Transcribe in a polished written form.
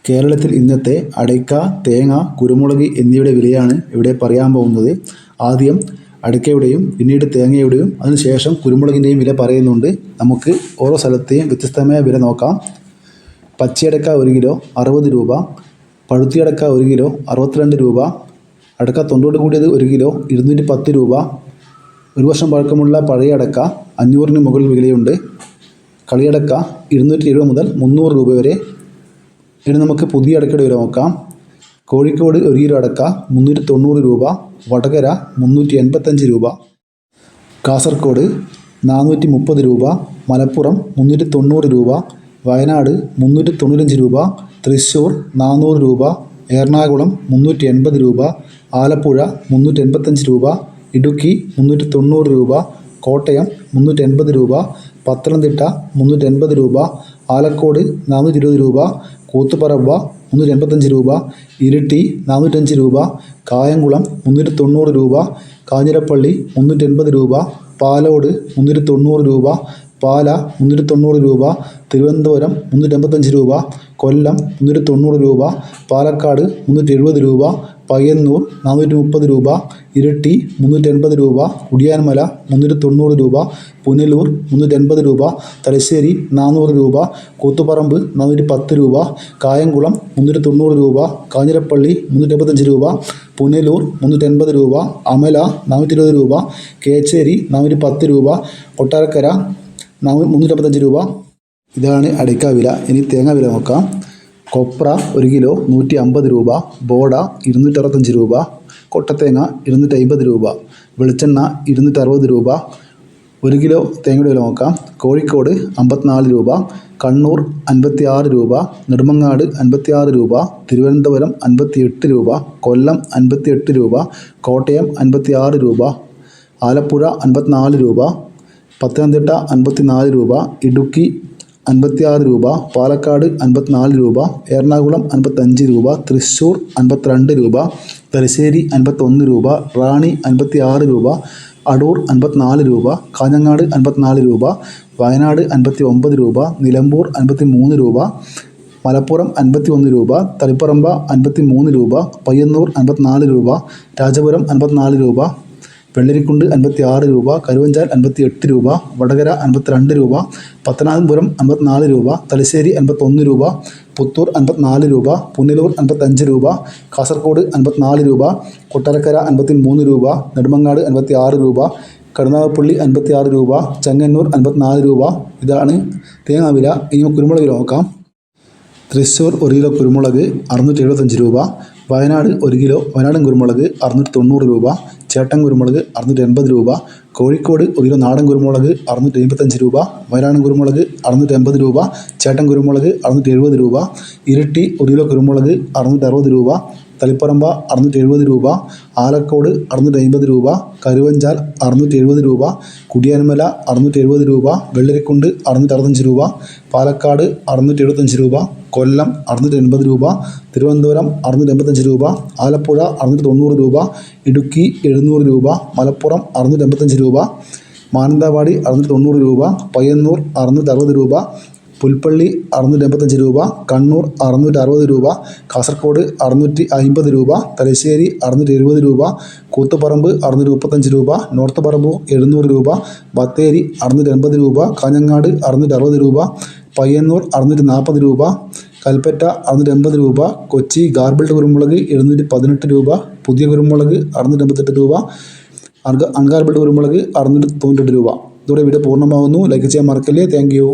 കേരളത്തിൽ ഇന്നത്തെ അടയ്ക്ക, തേങ്ങ, കുരുമുളക് എന്നിവയുടെ വിലയാണ് ഇവിടെ പറയാൻ പോകുന്നത്. ആദ്യം അടയ്ക്കയുടെയും പിന്നീട് തേങ്ങയുടെയും അതിനുശേഷം കുരുമുളകിൻ്റെയും വില പറയുന്നുണ്ട്. നമുക്ക് ഓരോ സ്ഥലത്തെയും വ്യത്യസ്തമായ വില നോക്കാം. പച്ചയടക്ക 1 കിലോ 60 രൂപ, പഴുത്തിയടക്ക 1 കിലോ 62 രൂപ, അടക്ക തൊണ്ടോട് കൂടിയത് 1 കിലോ 210 രൂപ, 1 വർഷം പഴക്കമുള്ള പഴയ അടക്ക 500-ന് മുകളിൽ വിലയുണ്ട്. കളിയടക്ക 270 മുതൽ 300 രൂപ വരെ. ഇനി നമുക്ക് പുതിയ അടക്കയുടെ വില നോക്കാം. കോഴിക്കോട് 1 കിലോ അടക്ക 390 രൂപ, വടകര 385 രൂപ, കാസർഗോഡ് 430 രൂപ, മലപ്പുറം 390 രൂപ, വയനാട് 395 രൂപ, തൃശ്ശൂർ 400 രൂപ, എറണാകുളം 380 രൂപ, ആലപ്പുഴ 385 രൂപ, ഇടുക്കി 390 രൂപ, കോട്ടയം 380 രൂപ, പത്തനംതിട്ട 380 രൂപ, ആലക്കോട് 420 രൂപ, കൂത്തുപറമ്പ 385 രൂപ, ഇരിട്ടി 405 രൂപ, കായംകുളം 390 രൂപ, കാഞ്ഞിരപ്പള്ളി 380 രൂപ, പാലോട് 390 രൂപ, പാല 390 രൂപ, തിരുവനന്തപുരം 385 രൂപ, കൊല്ലം 390 രൂപ, പാലക്കാട് 370 രൂപ, പയ്യന്നൂർ 430 രൂപ, ഇരിട്ടി 380 രൂപ, കുടിയാൻമല 390 രൂപ, പുനലൂർ 380 രൂപ, തലശ്ശേരി 400 രൂപ, കൂത്തുപറമ്പ് 410 രൂപ, കായംകുളം 390 രൂപ, കാഞ്ഞിരപ്പള്ളി 385 രൂപ, പുനലൂർ 380 രൂപ, അമല 420 രൂപ, കേച്ചേരി 410 രൂപ, കൊട്ടാരക്കര 385 രൂപ. ഇതാണ് അടയ്ക്ക വില. ഇനി തേങ്ങ വില നോക്കാം. കൊപ്ര 1 കിലോ 150 രൂപ, ബോഡ 265 രൂപ, കൊട്ടത്തേങ്ങ 250 രൂപ, വെളിച്ചെണ്ണ 260 രൂപ. 1 കിലോ തേങ്ങയുടെ വില നോക്കാം. കോഴിക്കോട് 54 രൂപ, കണ്ണൂർ 56 രൂപ, നെടുമങ്ങാട് 56 രൂപ, തിരുവനന്തപുരം 58 രൂപ, കൊല്ലം 58 രൂപ, കോട്ടയം 56 രൂപ, ആലപ്പുഴ 54 രൂപ, പത്തനംതിട്ട 54 രൂപ, ഇടുക്കി 56 രൂപ, പാലക്കാട് 54 രൂപ, എറണാകുളം 55 രൂപ, തൃശ്ശൂർ 52 രൂപ, തലശ്ശേരി 51 രൂപ, റാണി 56 രൂപ, അടൂർ 54 രൂപ, കാഞ്ഞങ്ങാട് 54 രൂപ, വയനാട് 59 രൂപ, നിലമ്പൂർ 53 രൂപ, മലപ്പുറം 51 രൂപ, തളിപ്പറമ്പ 53 രൂപ, പയ്യന്നൂർ 54 രൂപ, രാജപുരം 54 രൂപ, വെള്ളരിക്കുണ്ട് 56 രൂപ, കരുവഞ്ചാൽ 58 രൂപ, വടകര 52 രൂപ, പത്തനാപുരം 54 രൂപ, തലശ്ശേരി 51 രൂപ, പുത്തൂർ 54 രൂപ, പുനലൂർ 55 രൂപ, കാസർഗോഡ് 54 രൂപ, കൊട്ടാരക്കര 53 രൂപ, നെടുമങ്ങാട് 56 രൂപ, കരുനാഗപ്പള്ളി 56 രൂപ, ചെങ്ങന്നൂർ 54 രൂപ. ഇതാണ് തേങ്ങ വില. ഇനി കുരുമുളക് വില നോക്കാം. തൃശ്ശൂർ 1 കിലോ കുരുമുളക് 675 രൂപ, വയനാട് 1 കിലോ വയനാടൻ കുരുമുളക് 690 രൂപ, ചേട്ടൻ കുരുമുളക് 680 രൂപ, കോഴിക്കോട് 1 കിലോ നാടൻ കുരുമുളക് 675 രൂപ, വയനാടൻ കുരുമുളക് 680 രൂപ, ചേട്ടൻ കുരുമുളക് 670 രൂപ, ഇരിട്ടി 1 കിലോ കുരുമുളക് 660 രൂപ, തളിപ്പറമ്പ 670 രൂപ, ആലക്കോട് 650 രൂപ, കരുവഞ്ചാൽ 670 രൂപ, കുടിയാൻമല 670 രൂപ, വെള്ളരിക്കുണ്ട് 665 രൂപ, പാലക്കാട് 675 രൂപ, കൊല്ലം 680 രൂപ, തിരുവനന്തപുരം 685 രൂപ, ആലപ്പുഴ 690 രൂപ, ഇടുക്കി 700 രൂപ, മലപ്പുറം 685 രൂപ, മാനന്തവാടി 690 രൂപ, പയ്യന്നൂർ 660 രൂപ, പുൽപ്പള്ളി 685 രൂപ, കണ്ണൂർ 660 രൂപ, കാസർഗോഡ് 650 രൂപ, തലശ്ശേരി 670 രൂപ, കൂത്തുപറമ്പ് 635 രൂപ, നോർത്ത് പറമ്പ് 700 രൂപ, ബത്തേരി 680 രൂപ, കാഞ്ഞങ്ങാട് 660 രൂപ, പയ്യന്നൂർ 640 രൂപ, കൽപ്പറ്റ 680 രൂപ, കൊച്ചി ഗാർബിൾഡ് കുരുമുളക് 718 രൂപ, പുതിയ കുരുമുളക് 688 രൂപ, അൺഗാർബിൾഡ് കുരുമുളക് 698 രൂപ. ഇതോടെ വീഡിയോ പൂർണ്ണമാകുന്നു. ലൈക്ക് ചെയ്യാൻ മറക്കല്ലേ. Thank you.